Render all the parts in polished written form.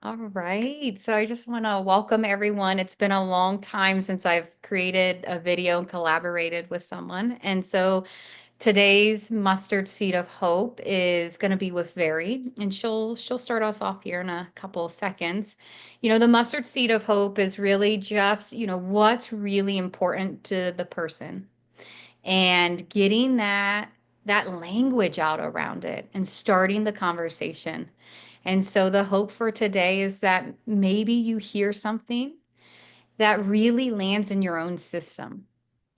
All right. So I just want to welcome everyone. It's been a long time since I've created a video and collaborated with someone. And so today's mustard seed of hope is going to be with Very, and she'll start us off here in a couple of seconds. The mustard seed of hope is really just, what's really important to the person and getting that language out around it and starting the conversation. And so the hope for today is that maybe you hear something that really lands in your own system.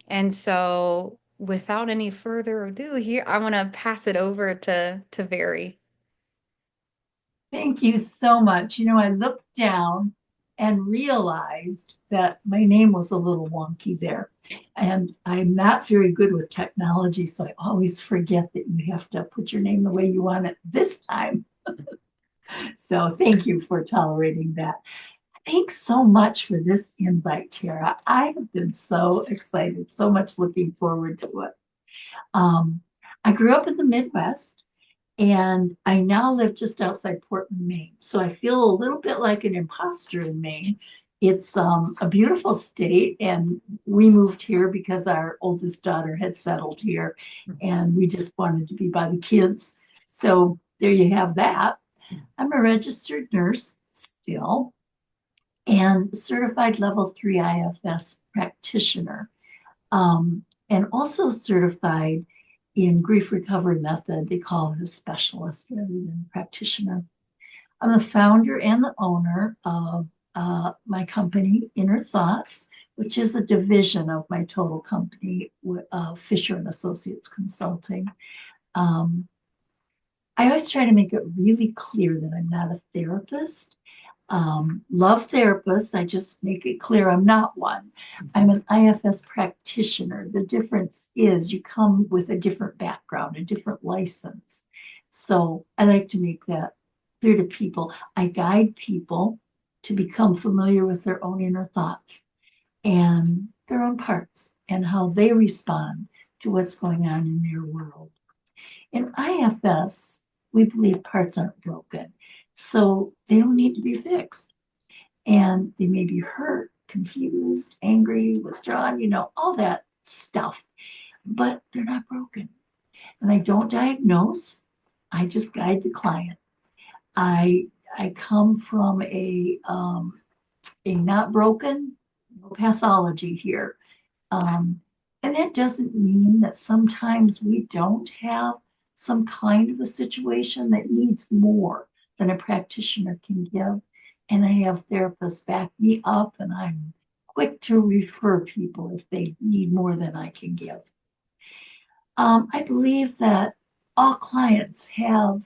And so without any further ado here, I want to pass it over to Very. Thank you so much. I looked down and realized that my name was a little wonky there. And I'm not very good with technology, so I always forget that you have to put your name the way you want it this time. So thank you for tolerating that. Thanks so much for this invite, Tara. I have been so excited, so much looking forward to it. Um, I grew up in the Midwest, and I now live just outside Portland, Maine. So I feel a little bit like an imposter in Maine. It's a beautiful state, and we moved here because our oldest daughter had settled here, and we just wanted to be by the kids. So there you have that. I'm a registered nurse still and certified level 3 IFS practitioner, and also certified in grief recovery method. They call it a specialist rather than a practitioner. I'm the founder and the owner of my company, Inner Thoughts, which is a division of my total company, Fischer and Associates Consulting. Um, I always try to make it really clear that I'm not a therapist. Love therapists. I just make it clear I'm not one. I'm an IFS practitioner. The difference is you come with a different background, a different license. So I like to make that clear to people. I guide people to become familiar with their own inner thoughts and their own parts and how they respond to what's going on in their world. In IFS, we believe parts aren't broken, so they don't need to be fixed. And they may be hurt, confused, angry, withdrawn, all that stuff, but they're not broken. And I don't diagnose, I just guide the client. I I come from a not broken, no pathology here. Um, and that doesn't mean that sometimes we don't have some kind of a situation that needs more than a practitioner can give. And I have therapists back me up, and I'm quick to refer people if they need more than I can give. I believe that all clients have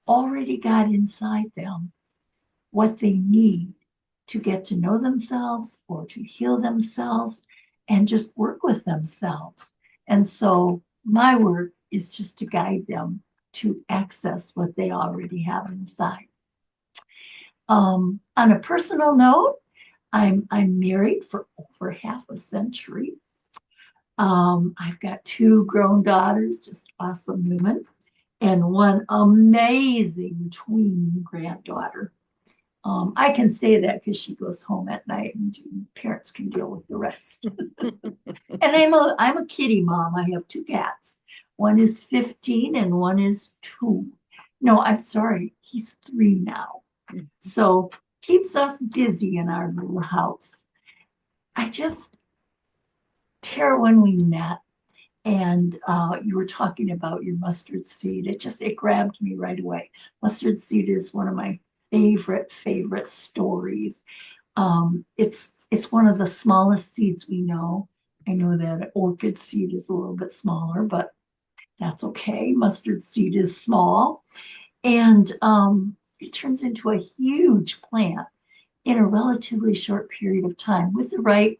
already got inside them what they need to get to know themselves or to heal themselves and just work with themselves. And so my work is just to guide them to access what they already have inside. On a personal note, I'm married for over half a century. I've got two grown daughters, just awesome women, and one amazing tween granddaughter. I can say that because she goes home at night and parents can deal with the rest. And I'm a kitty mom. I have two cats. One is 15 and one is 2. No, I'm sorry. He's 3 now. So keeps us busy in our little house. I just, Tara, when we met and you were talking about your mustard seed, it grabbed me right away. Mustard seed is one of my favorite stories. It's one of the smallest seeds we know. I know that orchid seed is a little bit smaller, but that's okay. Mustard seed is small, and it turns into a huge plant in a relatively short period of time with the right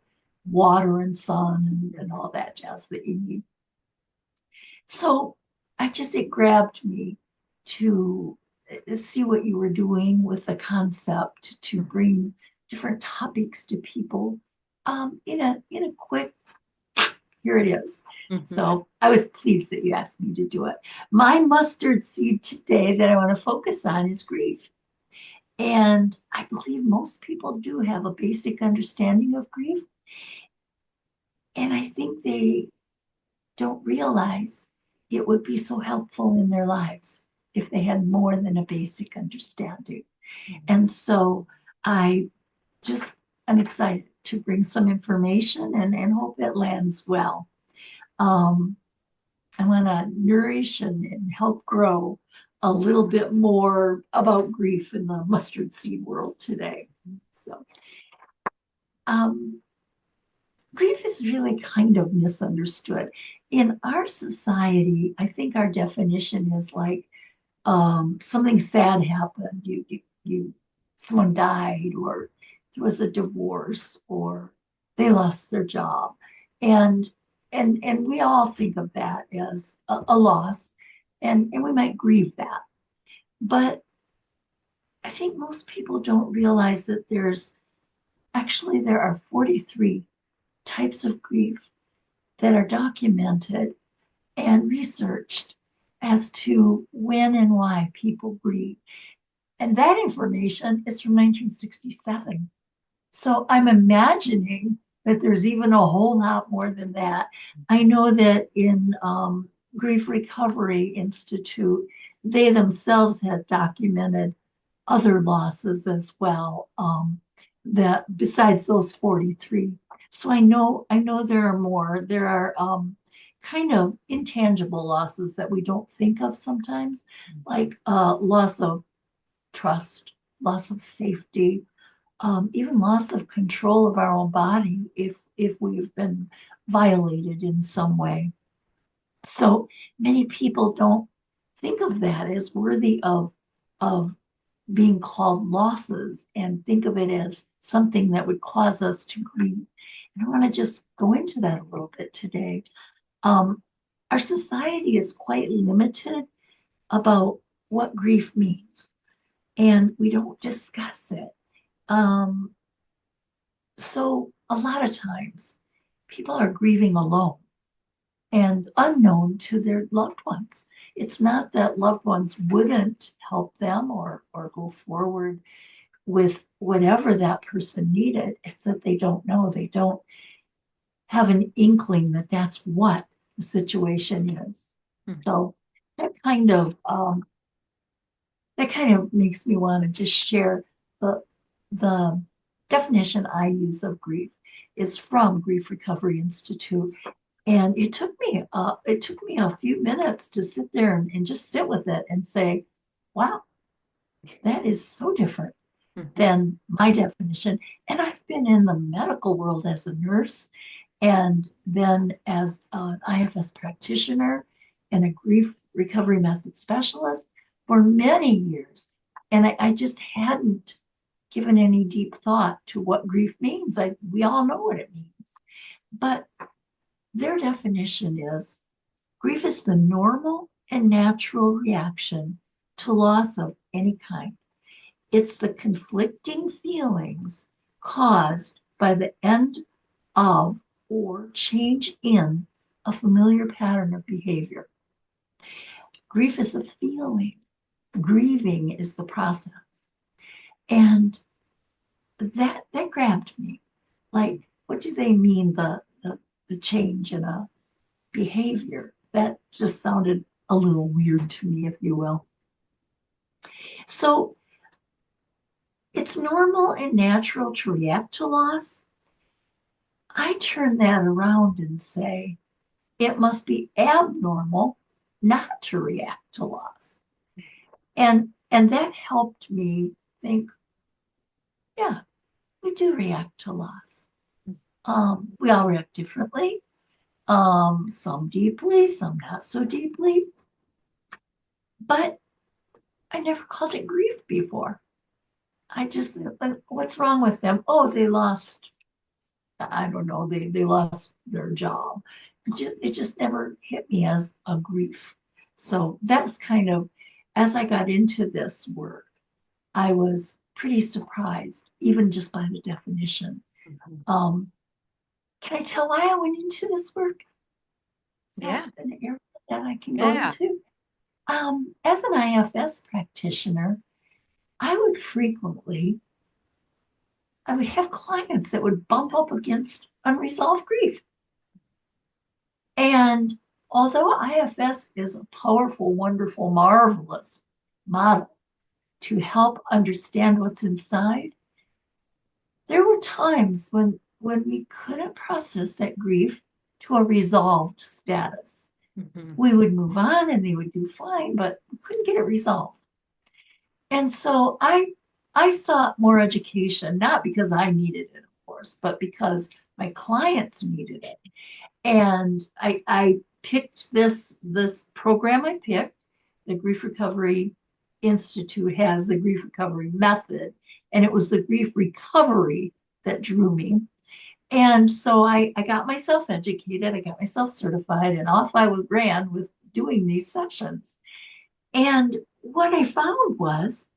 water and sun and all that jazz that you need. So it grabbed me to see what you were doing with the concept to bring different topics to people in a quick, here it is. Mhm. So I was pleased that you asked me to do it. My mustard seed today that I want to focus on is grief. And I believe most people do have a basic understanding of grief. And I think they don't realize it would be so helpful in their lives if they had more than a basic understanding. And so I just am excited to bring some information and hope it lands well. Um, I want to nourish and help grow a little bit more about grief in the mustard seed world today. So, um, grief is really kind of misunderstood. In our society, I think our definition is like something sad happened. Someone died, or there was a divorce, or they lost their job, and and we all think of that as a loss, and we might grieve that. But I think most people don't realize that there are 43 types of grief that are documented and researched as to when and why people grieve. And that information is from 1967. So I'm imagining that there's even a whole lot more than that. I know that in Grief Recovery Institute, they themselves had documented other losses as well, that besides those 43. So I know there are more. There are kind of intangible losses that we don't think of sometimes, like loss of trust, loss of safety, even loss of control of our own body if we've been violated in some way. So many people don't think of that as worthy of being called losses and think of it as something that would cause us to grieve. And I want to just go into that a little bit today. Um, our society is quite limited about what grief means, and we don't discuss it. Um, so a lot of times people are grieving alone and unknown to their loved ones. It's not that loved ones wouldn't help them or go forward with whatever that person needed. It's that they don't know. They don't have an inkling that that's what the situation is. Mhm. So that kind of that kind of makes me want to just share the the definition I use of grief is from Grief Recovery Institute. And it took me a few minutes to sit there and just sit with it and say, wow, that is so different Mhm. than my definition. And I've been in the medical world as a nurse and then as an IFS practitioner and a grief recovery method specialist for many years. And I just hadn't given any deep thought to what grief means. We all know what it means. But their definition is grief is the normal and natural reaction to loss of any kind. It's the conflicting feelings caused by the end of or change in a familiar pattern of behavior. Grief is a feeling, grieving is the process. And that grabbed me. Like, what do they mean the change in a behavior? That just sounded a little weird to me, if you will. So it's normal and natural to react to loss. I turn that around and say it must be abnormal not to react to loss. And that helped me think, yeah, we do react to loss. We all react differently. Some deeply, some not so deeply. But I never called it grief before. I just, like, what's wrong with them? Oh, they lost, I don't know, they lost their job. It just never hit me as a grief. So that's kind of, as I got into this work, I was pretty surprised, even just by the definition. Mhm. Um, can I tell why I went into this work? Is that Yeah. an area that I can go Yeah. into? As an IFS practitioner, I would frequently, I would have clients that would bump up against unresolved grief. And although IFS is a powerful, wonderful, marvelous model to help understand what's inside, there were times when we couldn't process that grief to a resolved status. Mhm. We would move on and they would do fine, but we couldn't get it resolved. And so I sought more education, not because I needed it, of course, but because my clients needed it. And I picked this program I picked. The Grief Recovery Institute has the grief recovery method, and it was the grief recovery that drew me. And so I got myself educated, I got myself certified, and off I ran with doing these sessions. And what I found was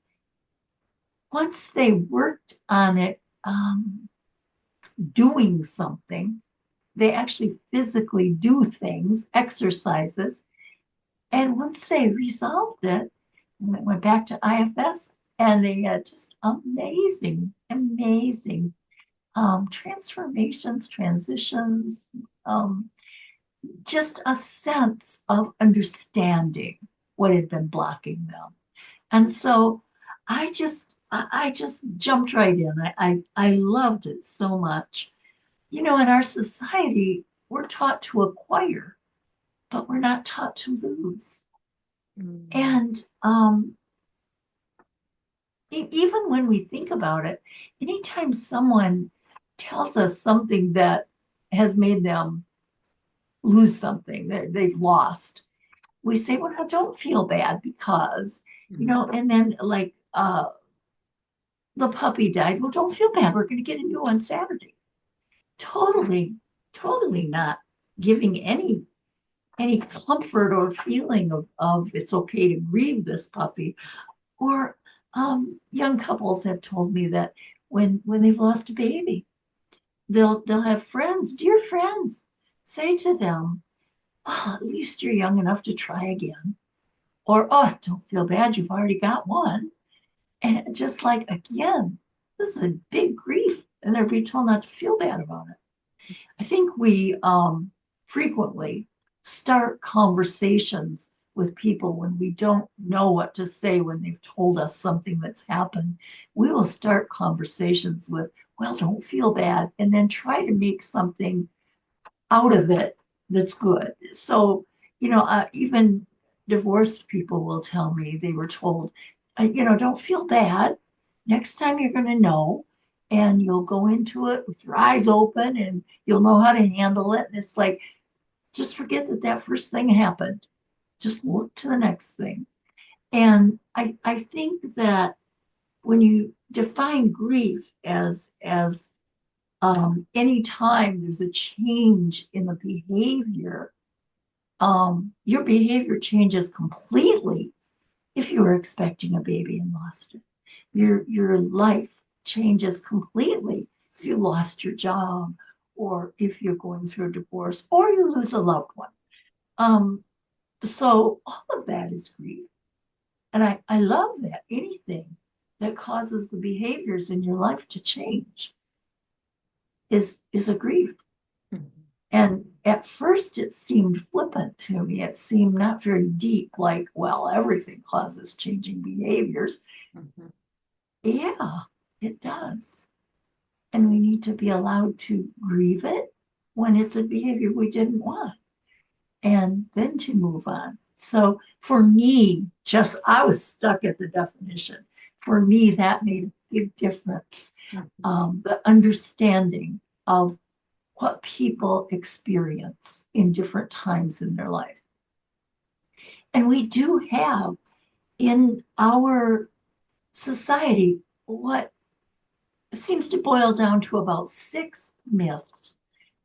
once they worked on it, doing something, they actually physically do things, exercises. And once they resolved it, and they went back to IFS, and they had just amazing, amazing transformations, transitions, um, just a sense of understanding what had been blocking them. And so I just jumped right in. I loved it so much. You know, in our society, we're taught to acquire, but we're not taught to lose. Mm. And even when we think about it, anytime someone tells us something that has made them lose something that they've lost, we say, well, no, don't feel bad because, you Mhm. know, and then like the puppy died. Well, don't feel bad. We're going to get a new one Saturday. Totally, totally not giving any comfort or feeling of it's okay to grieve this puppy. Or young couples have told me that when they've lost a baby, they'll have friends, dear friends, say to them, "Oh, at least you're young enough to try again." Or, "Oh, don't feel bad, you've already got one." And just like again, this is a big grief, and they're being told not to feel bad about it. I think we frequently start conversations with people when we don't know what to say when they've told us something that's happened. We will start conversations with, well, don't feel bad, and then try to make something out of it that's good. So, you know, even divorced people will tell me they were told, you know, don't feel bad. Next time you're going to know, and you'll go into it with your eyes open and you'll know how to handle it. And it's like, just forget that that first thing happened. Just look to the next thing. And I think that when you define grief as anytime there's a change in the behavior, your behavior changes completely if you were expecting a baby and lost it. Your life changes completely if you lost your job or if you're going through a divorce or you lose a loved one. Um, so all of that is grief. And I love that. Anything that causes the behaviors in your life to change is a grief. Mhm. And at first, it seemed flippant to me. It seemed not very deep, like, well, everything causes changing behaviors. Mhm. Yeah, it does. And we need to be allowed to grieve it when it's a behavior we didn't want and then to move on. So for me, just I was stuck at the definition. For me, that made a big difference. Mhm. The understanding of what people experience in different times in their life. And we do have in our society what seems to boil down to about 6 myths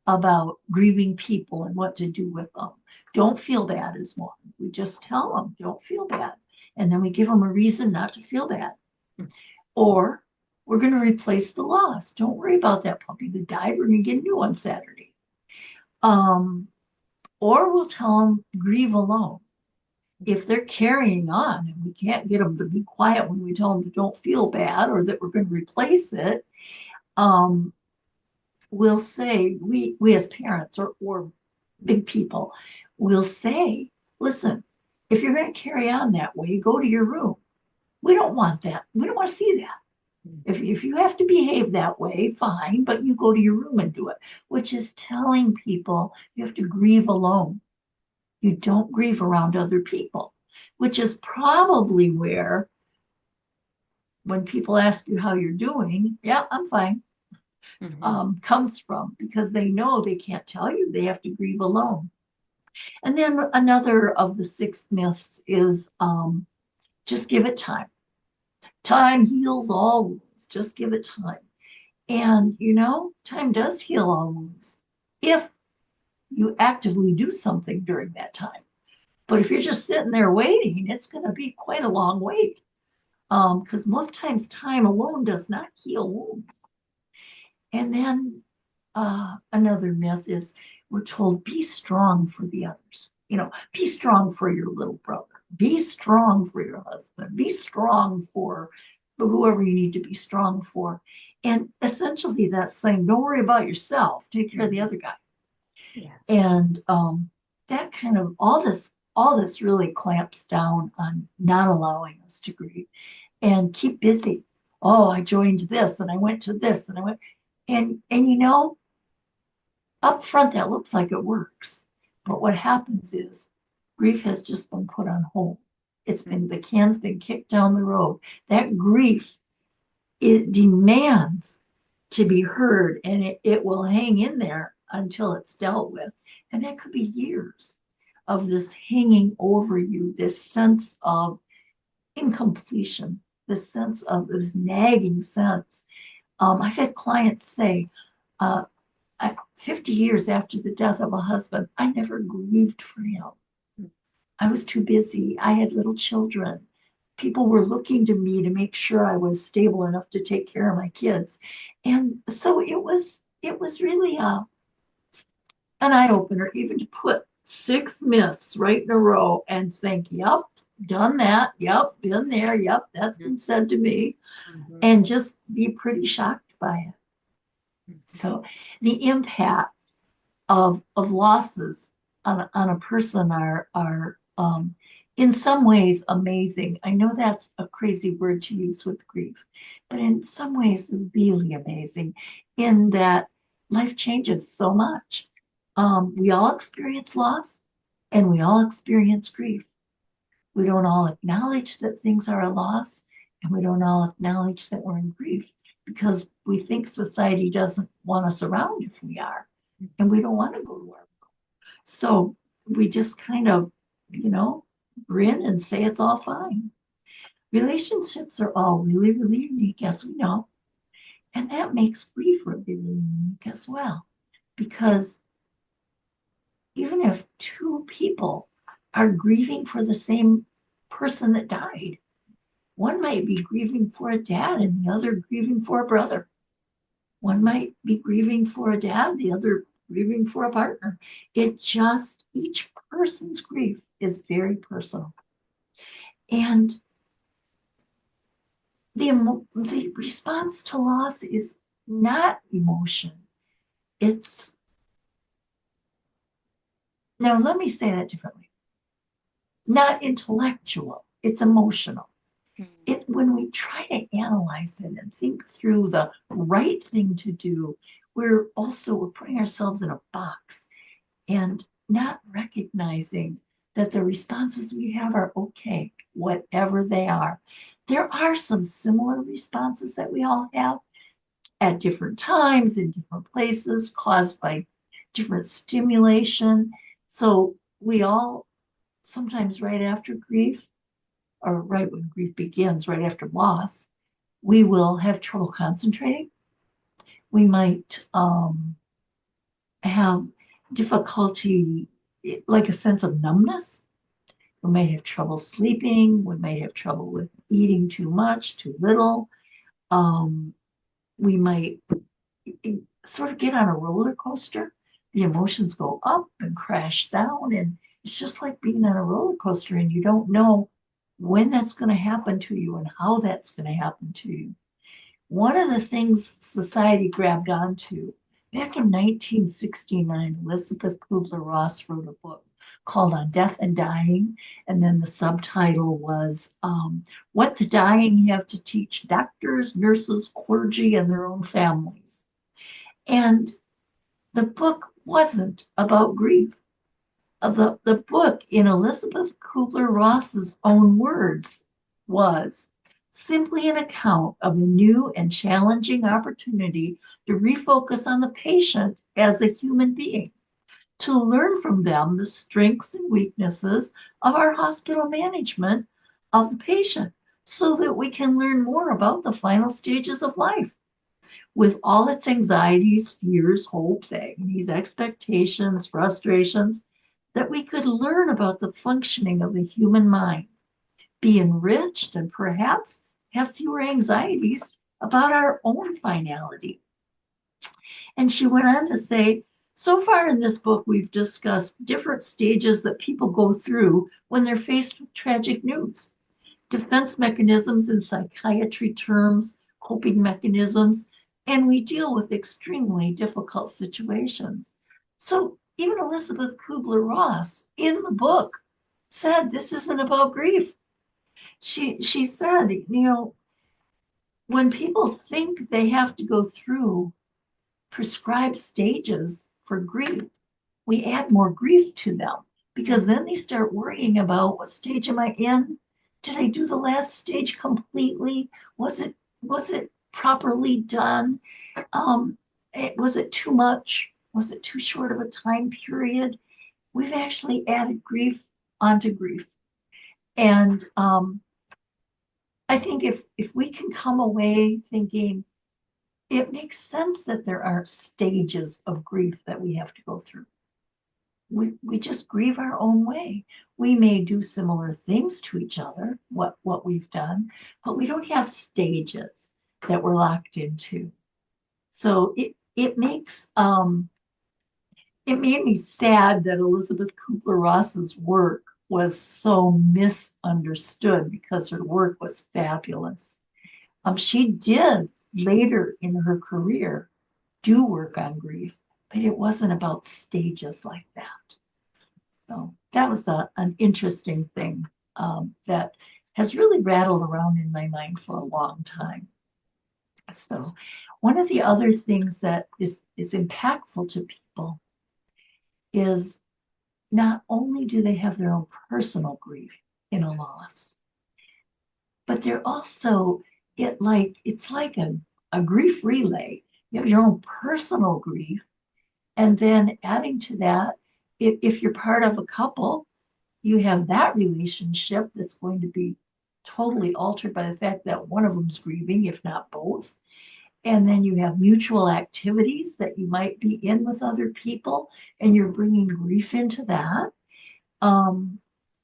about grieving people and what to do with them. Don't feel bad is one. We just tell them, don't feel bad. And then we give them a reason not to feel bad. Or we're going to replace the loss. Don't worry about that puppy that died. We're going to get a new one Saturday. Um, or we'll tell them grieve alone. if they're carrying on and we can't get them to be quiet when we tell them to don't feel bad or that we're going to replace it, um, we'll say, we as parents or big people will say, listen, if you're going to carry on that way, go to your room. We don't want that. We don't want to see that. If you have to behave that way, fine, but you go to your room and do it, which is telling people you have to grieve alone. You don't grieve around other people, which is probably where, when people ask you how you're doing, yeah, I'm fine, Mhm. comes from, because they know they can't tell you, they have to grieve alone. And then another of the six myths is just give it time. Time heals all wounds. Just give it time. And, time does heal all wounds if you actively do something during that time. But if you're just sitting there waiting, it's going to be quite a long wait. Because most times time alone does not heal wounds. And then another myth is we're told be strong for the others. Be strong for your little brother. Be strong for your husband. Be strong for whoever you need to be strong for. And essentially that's saying, don't worry about yourself. Take care of the Mhm. other guy. Yeah. And that kind of all this really clamps down on not allowing us to grieve and keep busy. Oh, I joined this and I went to this and I went and up front that looks like it works. But what happens is grief has just been put on hold. The can's been kicked down the road. That grief, it demands to be heard and it will hang in there until it's dealt with. And that could be years of this hanging over you, this sense of incompletion, this sense of this nagging sense. I've had clients say, uh, 50 years after the death of a husband, I never grieved for him. I was too busy. I had little children. People were looking to me to make sure I was stable enough to take care of my kids. And so it was really an eye opener, even to put six myths right in a row and think, yep, done that. Yep, been there. Yep, that's been said to me. Mhm. And just be pretty shocked by it. So the impact of losses on a person are in some ways amazing. I know that's a crazy word to use with grief, but in some ways really amazing in that life changes so much. We all experience loss and we all experience grief. We don't all acknowledge that things are a loss, and we don't all acknowledge that we're in grief because we think society doesn't want us around if we are, and we don't want to go to work. So we just kind of, grin and say it's all fine. Relationships are all really, really unique, as we know, and that makes grief really, really unique as well. Because even if two people are grieving for the same person that died, one might be grieving for a dad and the other grieving for a brother. One might be grieving for a dad, the other grieving for a partner. Each person's grief is very personal. And the response to loss is not emotion. It's, now let me say that differently, not intellectual, it's emotional. Mhm. It when we try to analyze it and think through the right thing to do, we're putting ourselves in a box and not recognizing that the responses we have are okay, whatever they are. There are some similar responses that we all have at different times in different places, caused by different stimulation. So we all sometimes right after grief, or right when grief begins, right after loss, we will have trouble concentrating. We might have difficulty, like a sense of numbness. We might have trouble sleeping. We might have trouble with eating too much, too little. Um, we might sort of get on a roller coaster. The emotions go up and crash down, and It's just like being on a roller coaster and you don't know when that's going to happen to you and how that's going to happen to you. One of the things society grabbed onto back in 1969, Elizabeth Kubler-Ross wrote a book called On Death and Dying. And then the subtitle was What the Dying Have to Teach Doctors, Nurses, Clergy, and Their Own Families. And the book wasn't about grief. The book, in Elizabeth Kubler-Ross's own words, was simply an account of a new and challenging opportunity to refocus on the patient as a human being, to learn from them the strengths and weaknesses of our hospital management of the patient, so that we can learn more about the final stages of life with all its anxieties, fears, hopes, agonies, expectations, frustrations, that we could learn about the functioning of the human mind, be enriched, and perhaps have fewer anxieties about our own finality. And she went on to say, so far in this book, we've discussed different stages that people go through when they're faced with tragic news. Defense mechanisms in psychiatry terms, coping mechanisms, and we deal with extremely difficult situations. So even Elizabeth Kubler-Ross in the book said this isn't about grief. She said, when people think they have to go through prescribed stages for grief, we add more grief to them because then they start worrying about what stage am I in? Did I do the last stage completely? Was it properly done? Was it too much? Was it too short of a time period? We've actually added grief onto grief. And I think if we can come away thinking it makes sense that there aren't stages of grief that we have to go through. We just grieve our own way. We may do similar things to each other, what we've done, but we don't have stages that we're locked into. So it made me sad that Elizabeth Kubler-Ross's work was so misunderstood because her work was fabulous. She did later in her career do work on grief, but it wasn't about stages like that. So that was an interesting thing that has really rattled around in my mind for a long time. So one of the other things that is impactful to people is not only do they have their own personal grief in a loss, but they're also it's like a grief relay. You have your own personal grief, and then adding to that, if you're part of a couple, you have that relationship that's going to be totally altered by the fact that one of them's grieving, if not both. And then you have mutual activities that you might be in with other people, and you're bringing grief into that. Um,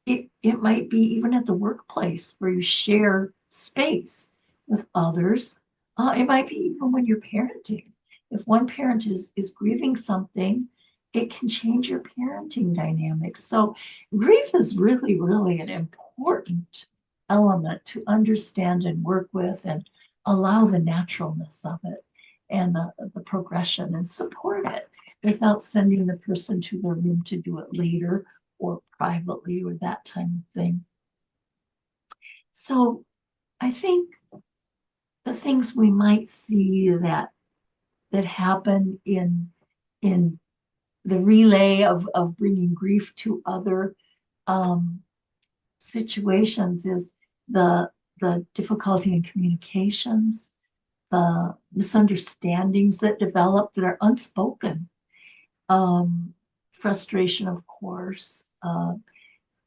it might be even at the workplace where you share space with others. It might be even when you're parenting. If one parent is grieving something, it can change your parenting dynamics. So grief is really, really an important element to understand and work with and allow the naturalness of it and the progression and support it without sending the person to their room to do it later or privately or that type of thing. So I think the things we might see that happen in the relay of bringing grief to other um, situations is the the difficulty in communications, the misunderstandings that develop that are unspoken, um, frustration, of course,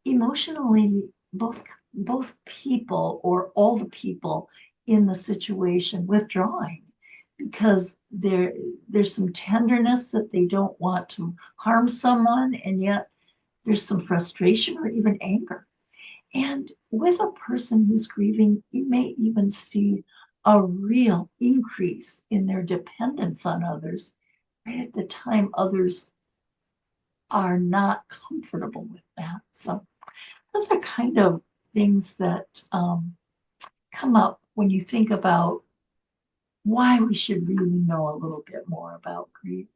emotionally, both people or all the people in the situation withdrawing because there's some tenderness that they don't want to harm someone, and yet there's some frustration or even anger. And with a person who's grieving, you may even see a real increase in their dependence on others right at the time others are not comfortable with that. So those are kind of things that come up when you think about why we should really know a little bit more about grief.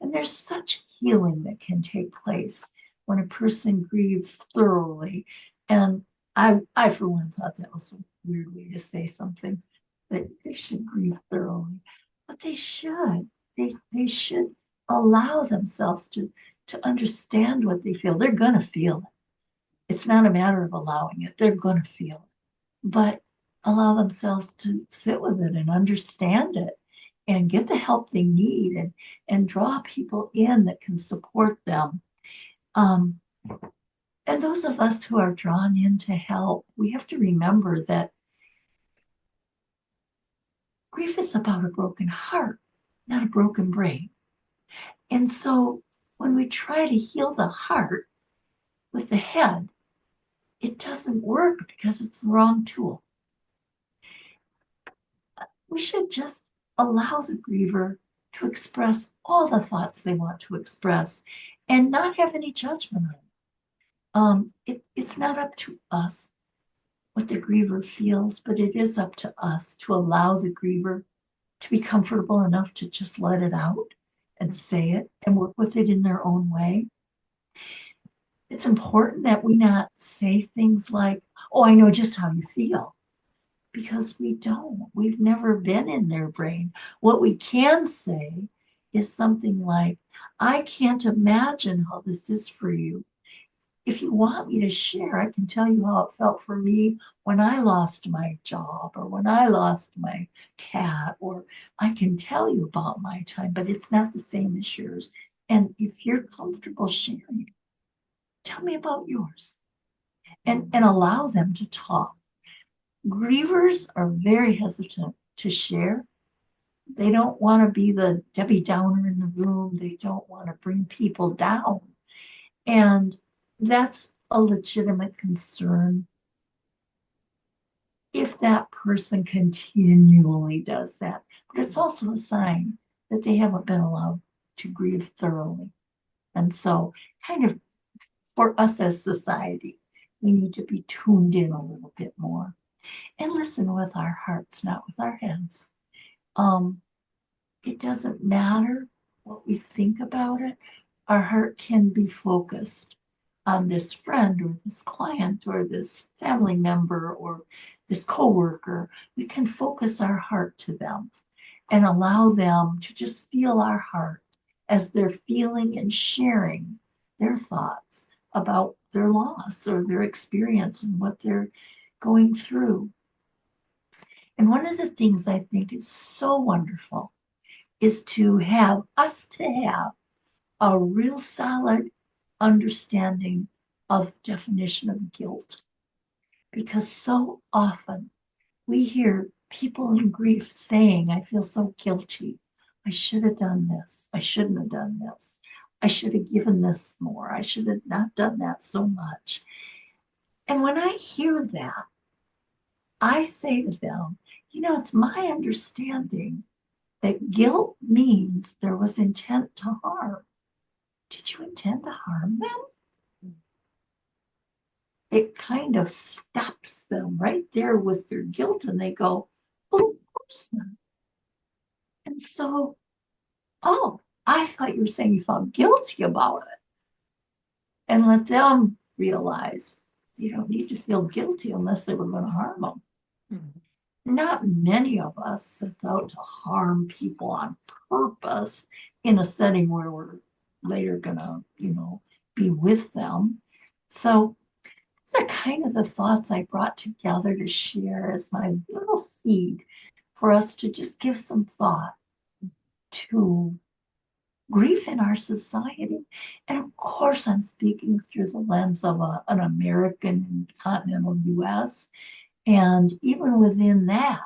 And there's such healing that can take place when a person grieves thoroughly. And I for one, thought that was a weird way to say something, that they should grieve thoroughly. But they should. They should allow themselves to understand what they feel. They're going to feel it. It's not a matter of allowing it, they're going to feel it. But allow themselves to sit with it and understand it and get the help they need and draw people in that can support them. Um, and those of us who are drawn in to help, we have to remember that grief is about a broken heart, not a broken brain. And so when we try to heal the heart with the head, it doesn't work because it's the wrong tool. We should just allow the griever to express all the thoughts they want to express and not have any judgment on it. It's not up to us what the griever feels, but it is up to us to allow the griever to be comfortable enough to just let it out and say it and work with it in their own way. It's important that we not say things like, oh, I know just how you feel, because we don't. We've never been in their brain. What we can say is something like, I can't imagine how this is for you. If you want me to share, I can tell you how it felt for me when I lost my job or when I lost my cat, or I can tell you about my time, but it's not the same as yours. And if you're comfortable sharing, tell me about yours and allow them to talk. Grievers are very hesitant to share. They don't want to be the Debbie Downer in the room. They don't want to bring people down. And that's a legitimate concern if that person continually does that. But it's also a sign that they haven't been allowed to grieve thoroughly. And so, kind of for us as society, we need to be tuned in a little bit more and listen with our hearts, not with our heads. Um, it doesn't matter what we think about it. Our heart can be focused on this friend or this client or this family member or this coworker. We can focus our heart to them and allow them to just feel our heart as they're feeling and sharing their thoughts about their loss or their experience and what they're going through. And one of the things I think is so wonderful is to have a real solid understanding of the definition of guilt. Because so often we hear people in grief saying, I feel so guilty. I should have done this. I shouldn't have done this. I should have given this more. I should have not done that so much. And when I hear that, I say to them, it's my understanding that guilt means there was intent to harm. Did you intend to harm them? It kind of stops them right there with their guilt, and they go, oh, of course not. And so, oh, I thought you were saying you felt guilty about it. And let them realize you don't need to feel guilty unless they were going to harm them. Not many of us set out to harm people on purpose in a setting where we're later going to, be with them. So these are kind of the thoughts I brought together to share as my little seed for us to just give some thought to grief in our society. And of course, I'm speaking through the lens of an American continental US. And even within that,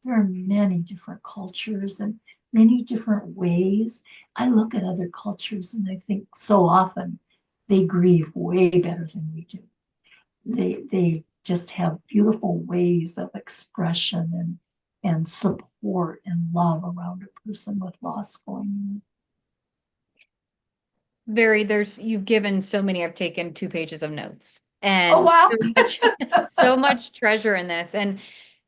there are many different cultures and many different ways. I look at other cultures and I think so often they grieve way better than we do. They just have beautiful ways of expression and support and love around a person with loss going on. You've given so many, I've taken 2 pages of notes Oh, and wow. so much, so much treasure in this. And,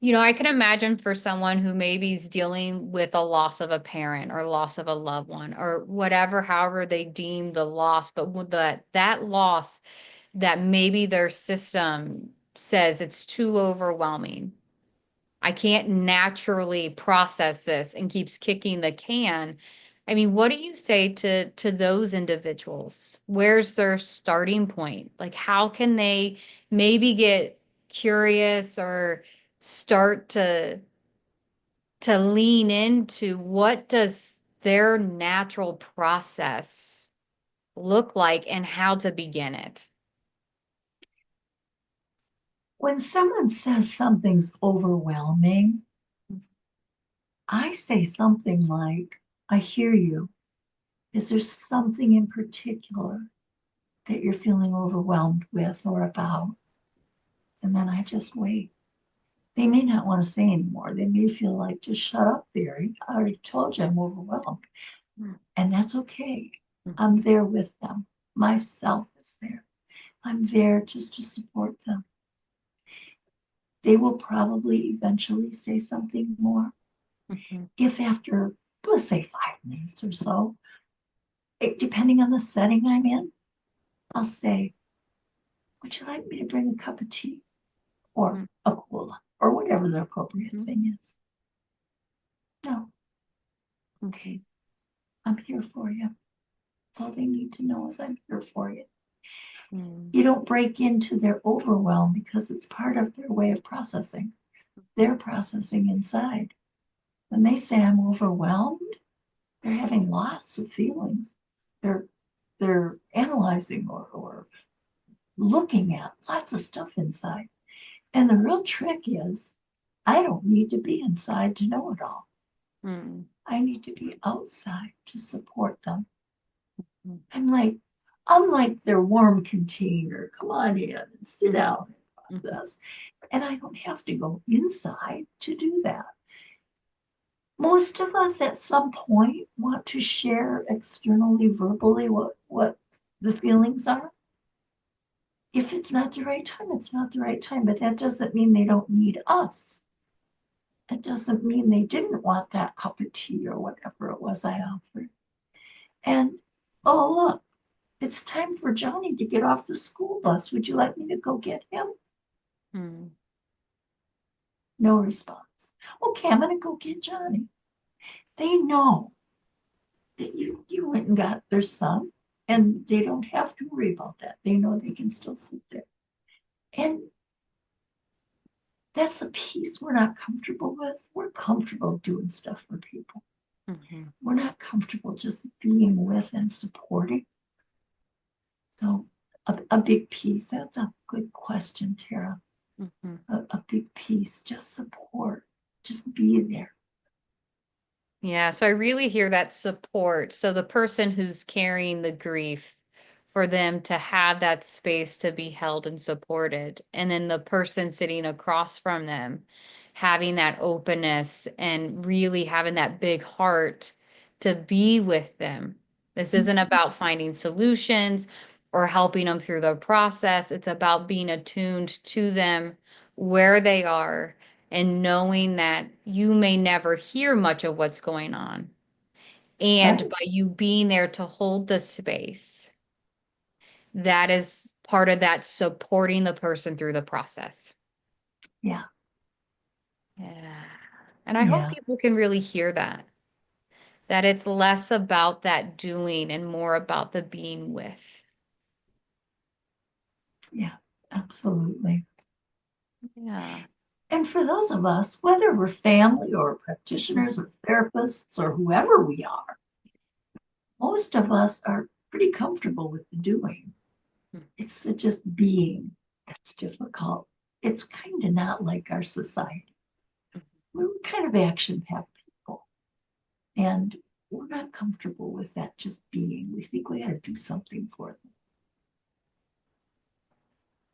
I can imagine for someone who maybe is dealing with a loss of a parent or loss of a loved one or whatever, however they deem the loss, but with that loss that maybe their system says it's too overwhelming. I can't naturally process this and keeps kicking the can. I mean, what do you say to those individuals? Where's their starting point? Like how can they maybe get curious or start to lean into what does their natural process look like and how to begin it? When someone says something's overwhelming, I say something like, I hear you. Is there something in particular that you're feeling overwhelmed with or about? And then I just wait. They may not want to say anymore. They may feel like, just shut up, Barry. I already told you I'm overwhelmed. And that's okay. I'm Mhm. there with them. Myself is there. I'm there just to support them. They will probably eventually say something more. Mhm. If after, let's say, 5 minutes or so, depending on the setting I'm in, I'll say, would you like me to bring a cup of tea or Mhm. a cola or whatever the appropriate Mhm. thing is? No, Mhm. okay, I'm here for you. That's all they need to know is I'm here for you. Mhm. You don't break into their overwhelm because it's part of their way of processing. They're processing inside. When they say I'm overwhelmed, they're having lots of feelings. They're they're analyzing or looking at lots of stuff inside. And the real trick is I don't need to be inside to know it all. Mhm. I need to be outside to support them. Mhm. I'm like their warm container. Come on in and sit Mhm. down and process. And I don't have to go inside to do that. Most of us at some point want to share externally, verbally, what the feelings are. If it's not the right time, it's not the right time. But that doesn't mean they don't need us. It doesn't mean they didn't want that cup of tea or whatever it was I offered. And oh, look, it's time for Johnny to get off the school bus. Would you like me to go get him? Mhm. No response. Okay, I'm going to go get Johnny. They know that you went and got their son, and they don't have to worry about that. They know they can still sit there. And that's a piece we're not comfortable with. We're comfortable doing stuff for people. Mhm. We're not comfortable just being with and supporting. So a big piece, that's a good question, Tara. Mhm. A big piece, just support, just be there. Yeah, so I really hear that support. So the person who's carrying the grief, for them to have that space to be held and supported. And then the person sitting across from them having that openness and really having that big heart to be with them. This isn't about finding solutions or helping them through the process. It's about being attuned to them where they are and knowing that you may never hear much of what's going on. And Right? by you being there to hold the space, that is part of that supporting the person through the process. Yeah, Yeah. And I hope yeah, people can really hear that it's less about that doing and more about the being with. yeah, absolutely. Yeah. And for those of us, whether we're family or practitioners or therapists or whoever we are, most of us are pretty comfortable with the doing. It's the just being that's difficult. It's kind of not like our society. We're kind of action packed people, and we're not comfortable with that just being. We think we got to do something for them.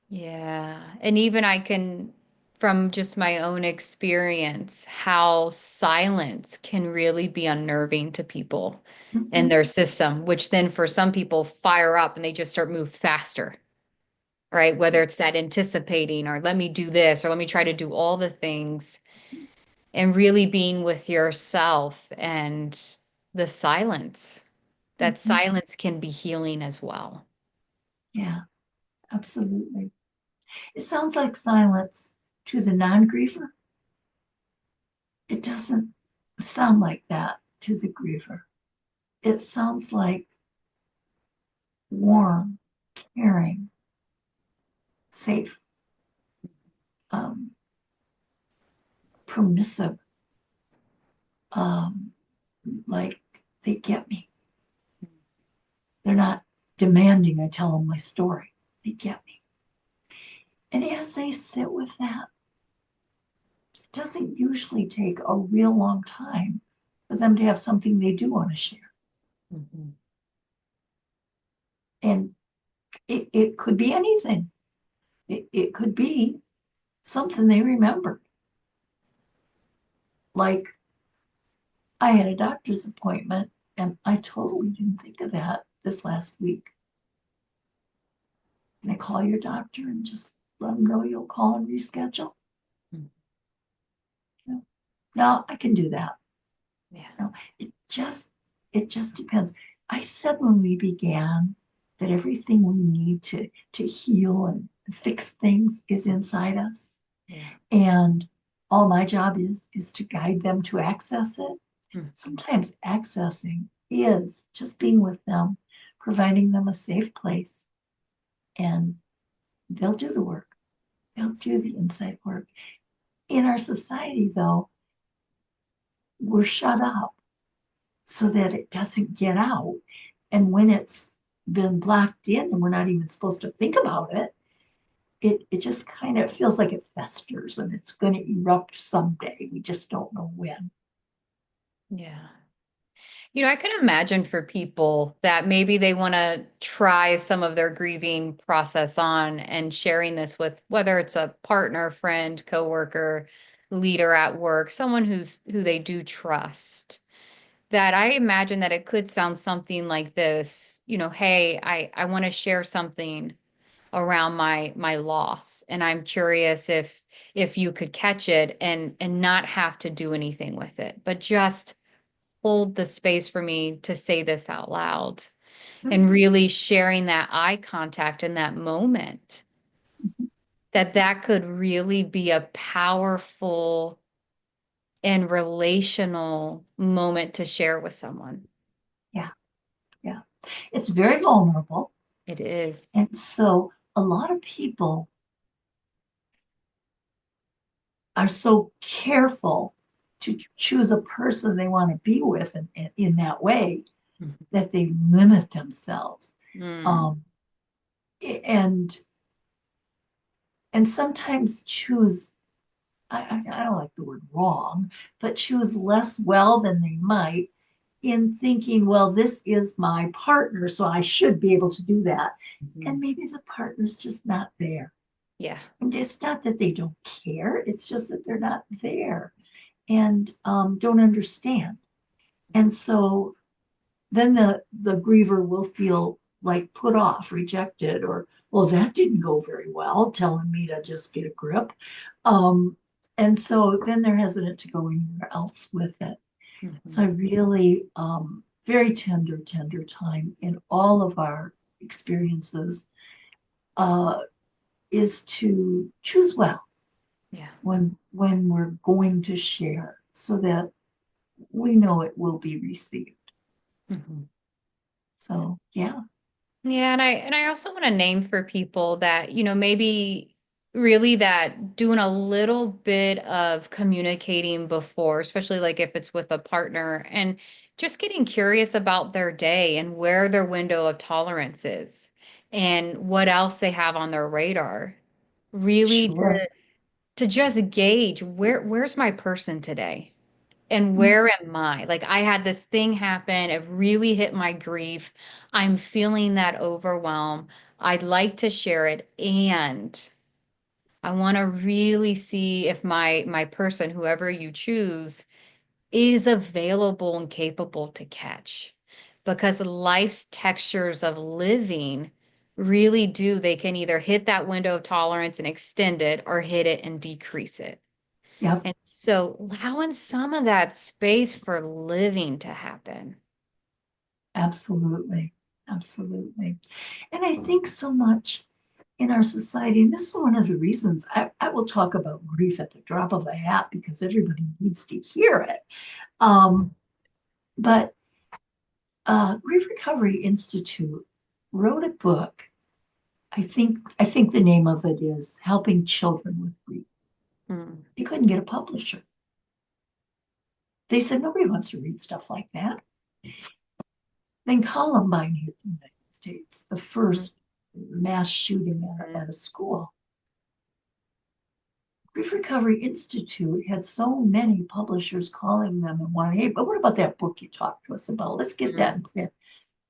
Yeah. And even I can from just my own experience how silence can really be unnerving to people and Mhm. their system, which then for some people fire up and they just start move faster, right? Whether it's that anticipating or let me do this or let me try to do all the things and really being with yourself and the silence. That Mhm. silence can be healing as well. Yeah, absolutely. It sounds like silence to the non-griever. It doesn't sound like that to the griever. It sounds like warm, caring, safe, um, permissive, um, like they get me. They're not demanding I tell them my story. They get me. And as they sit with that, it doesn't usually take a real long time for them to have something they do want to share. Mhm. And it could be anything. It could be something they remember. Like I had a doctor's appointment and I totally didn't think of that this last week. Can I call your doctor and just let them know you'll call and reschedule? No, no, I can do that. Yeah. No, it just depends. I said when we began that everything we need to heal and fix things is inside us. Yeah. And all my job is to guide them to access it. Mhm. Sometimes accessing is just being with them, providing them a safe place, and they'll do the work. They'll do the inside work. In our society, though, we're shut up so that it doesn't get out. And when it's been blocked in and we're not even supposed to think about it, it just kind of feels like it festers and it's going to erupt someday. We just don't know when. Yeah. I can imagine for people that maybe they want to try some of their grieving process on and sharing this with whether it's a partner, friend, coworker, leader at work, someone who they do trust. That I imagine that it could sound something like this, hey, I want to share something around my loss and I'm curious if you could catch it and not have to do anything with it, but just hold the space for me to say this out loud and Mhm. really sharing that eye contact in that moment that could really be a powerful and relational moment to share with someone. Yeah, yeah. It's very vulnerable. It is. And so a lot of people are so careful to choose a person they want to be with in that way that they limit themselves. Mm, Um, and and sometimes choose I don't like the word wrong, but choose less well than they might in thinking, well, this is my partner, so I should be able to do that. mhm. And maybe the partner's just not there. Yeah. And it's not that they don't care, it's just that they're not there and don't understand. And so then the griever will feel like put off, rejected, or well, that didn't go very well, telling me to just get a grip. Um, and so then they're hesitant to go anywhere else with it. So I Mhm. really very tender time in all of our experiences uh, is to choose well Yeah. when we're going to share so that we know it will be received. Mhm. So yeah, Yeah, and I also want to name for people that, maybe really that doing a little bit of communicating before, especially like if it's with a partner and just getting curious about their day and where their window of tolerance is and what else they have on their radar. Really sure. to just gauge where's my person today? And Mm, where am I? Like I had this thing happen. It really hit my grief. I'm feeling that overwhelm. I'd like to share it. And I want to really see if my person, whoever you choose, is available and capable to catch. Because life's textures of living really do, they can either hit that window of tolerance and extend it or hit it and decrease it. Yep, And so allowing some of that space for living to happen. absolutely. Absolutely. And I think so much in our society, and this is one of the reasons I will talk about grief at the drop of a hat because everybody needs to hear it. Um, but Grief Recovery Institute wrote a book. I think the name of it is Helping Children with Grief. Mm, They couldn't get a publisher. They said nobody wants to read stuff like that. Then Columbine hit the United States, the mhm, first mass shooting mhm. at a school. Grief Recovery Institute had so many publishers calling them and wanting, hey, but what about that book you talked to us about? Let's get that in Mm. print.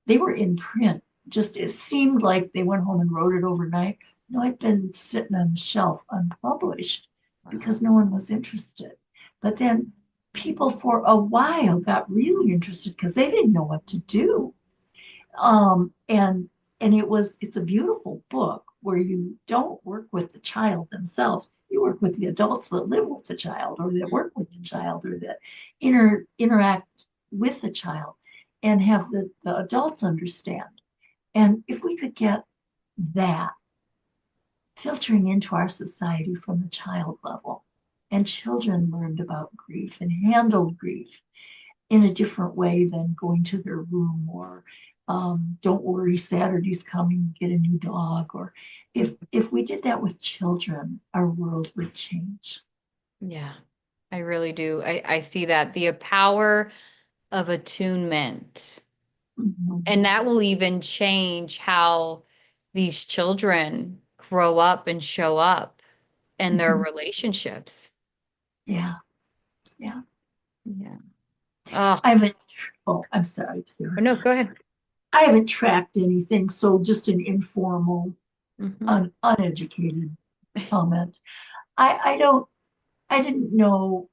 They were in print. Just it seemed like they went home and wrote it overnight. No, it'd been sitting on the shelf unpublished because Wow. no one was interested. But then people for a while got really interested because they didn't know what to do. And it's a beautiful book where you don't work with the child themselves. You work with the adults that live with the child or that work with the Mhm. child or that interact with the child and have the adults understand. And if we could get that filtering into our society from the child level, and children learned about grief and handled grief in a different way than going to their room or don't worry, Saturday's coming, get a new dog. Or if we did that with children, our world would change. Yeah, I really do. I see that the power of attunement, Mhm. and that will even change how these children grow up and show up in their Mhm. relationships. Yeah, yeah. Yeah. Oh, I haven't. Oh, I'm sorry, oh, Taylor. no, go ahead. I haven't tracked anything, so just an informal, Hmm. uneducated comment. I don't. I didn't know.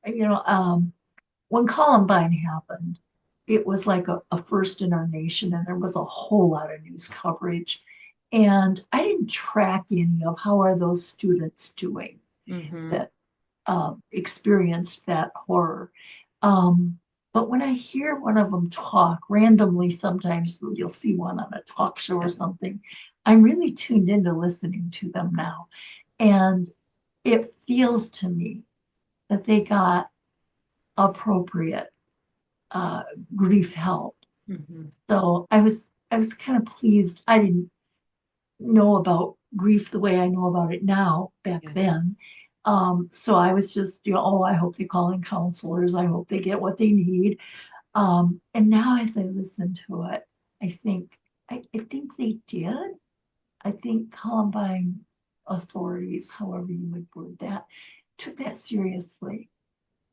When Columbine happened, it was like a first in our nation, and there was a whole lot of news coverage. And I didn't track any of how are those students doing Hmm. that experienced that horror. Um, but when I hear one of them talk randomly, sometimes you'll see one on a talk show or something. I'm really tuned into listening to them now, and it feels to me that they got appropriate uh, grief help. Hmm. So I was kind of pleased. I didn't know about grief the way I know about it now back Yeah. then. So I was just, oh, I hope they call in counselors. I hope they get what they need. And now as I listen to it, I think I think they did. I think Columbine authorities, however you would word that, took that seriously.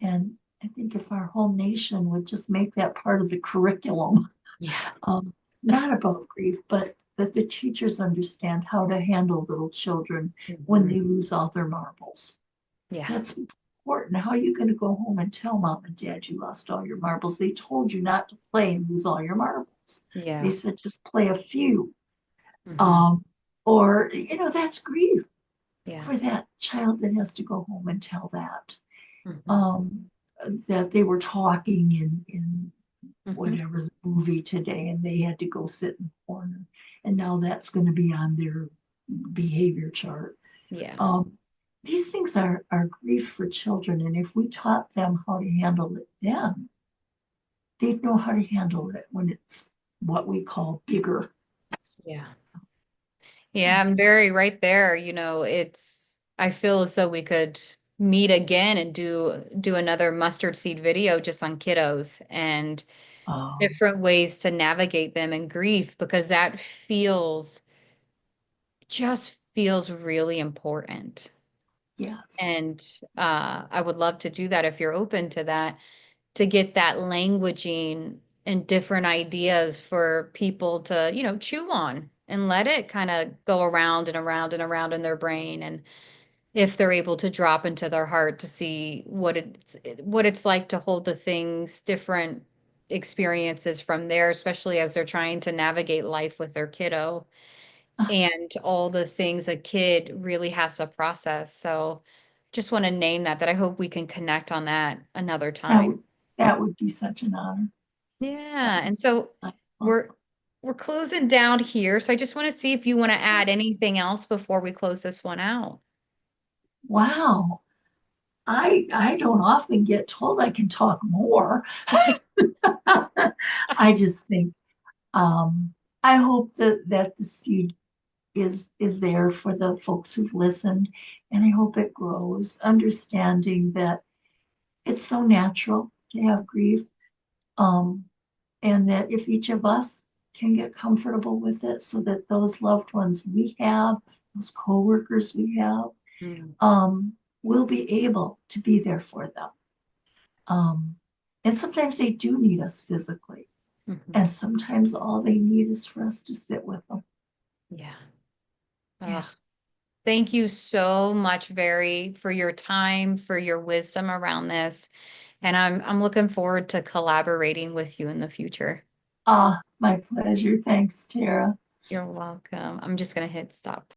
And I think if our whole nation would just make that part of the curriculum, Yeah. um, not about grief, but that the teachers understand how to handle little children when Hmm. they lose all their marbles. Yeah. That's important. How are you going to go home and tell mom and dad you lost all your marbles? They told you not to play and lose all your marbles. They Yeah. said just play a few. Hmm. Um, or, that's grief Yeah. for that child that has to go home and tell that. Hmm. Um, that they were talking in Hmm. whatever movie today and they had to go sit in the corner. And now that's going to be on their behavior chart. Yeah. Um, these things are grief for children. And if we taught them how to handle it then, they'd know how to handle it when it's what we call bigger. Yeah. Yeah, I'm very right there. I feel as though we could meet again and do another mustard seed video just on kiddos and Um, different ways to navigate them in grief because that just feels really important. yes. And I would love to do that if you're open to that, to get that languaging and different ideas for people to, chew on and let it kind of go around and around and around in their brain. And if they're able to drop into their heart to see what it's like to hold the things, different experiences from there, especially as they're trying to navigate life with their kiddo and all the things a kid really has to process. So just want to name that I hope we can connect on that another That time. would that would be such an honor. That Yeah. would And so be we're we're closing down here. So I just want to see if you want to add anything else before we close this one out. wow. I don't often get told I can talk more. I just think I hope that the seed is there for the folks who've listened, and I hope it grows, understanding that it's so natural to have grief, um, and that if each of us can get comfortable with it, so that those loved ones we have, those coworkers we have, Mm. will be able to be there for them. Um, and sometimes they do need us physically, Mhm. and sometimes all they need is for us to sit with them. Yeah. Yeah. Ugh. Thank you so much, Very, for your time, for your wisdom around this. And I'm looking forward to collaborating with you in the future. Ah, my pleasure. Thanks, Tara. You're welcome. I'm just gonna hit stop.